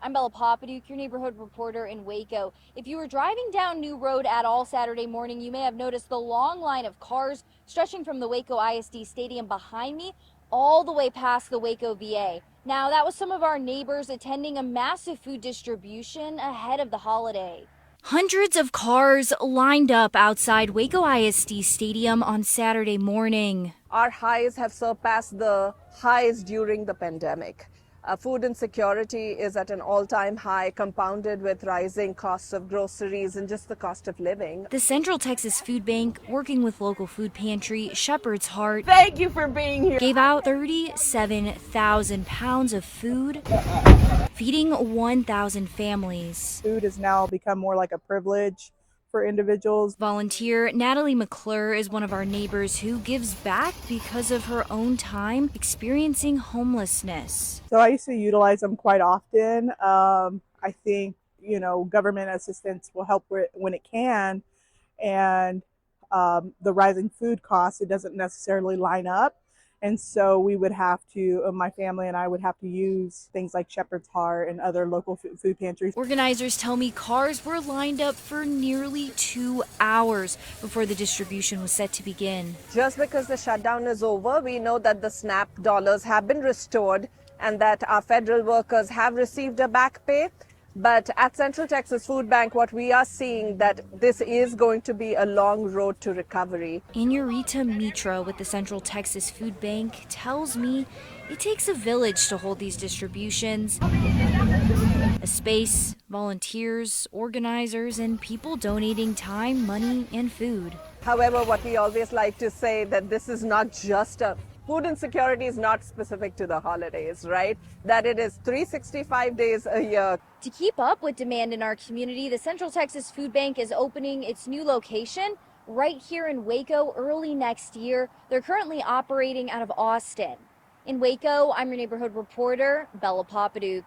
I'm Bella Popaduke, your neighborhood reporter in Waco. If you were driving down New Road at all Saturday morning, you may have noticed the long line of cars stretching from the Waco ISD Stadium behind me all the way past the Waco VA. Now, that was some of our neighbors attending a massive food distribution ahead of the holiday. Hundreds of cars lined up outside Waco ISD Stadium on Saturday morning. Our highs have surpassed the highs during the pandemic. Food insecurity is at an all-time high, compounded with rising costs of groceries and just the cost of living. The Central Texas Food Bank, working with local food pantry Shepherd's Heart, Thank you for being here. gave out 37,000 pounds of food, feeding 1,000 families. Food has now become more like a privilege for individuals. Volunteer Natalie McClure is one of our neighbors who gives back because of her own time experiencing homelessness. So I used to utilize them quite often. I think, government assistance will help when it can. And the rising food costs, it doesn't necessarily line up. And so we would have to, my family and I would have to use things like Shepherd's Heart and other local food pantries. Organizers tell me cars were lined up for nearly 2 hours before the distribution was set to begin. Just because the shutdown is over, we know that the SNAP dollars have been restored and that our federal workers have received a back pay. But at Central Texas Food Bank, what we are seeing that this is going to be a long road to recovery. Inurita Mitra with the Central Texas Food Bank tells me it takes a village to hold these distributions. A space, volunteers, organizers, and people donating time, money, and food. However, what we always like to say that this is not just food insecurity is not specific to the holidays, right? That it is 365 days a year. To keep up with demand in our community, the Central Texas Food Bank is opening its new location right here in Waco early next year. They're currently operating out of Austin. In Waco, I'm your neighborhood reporter, Bella Popaduke.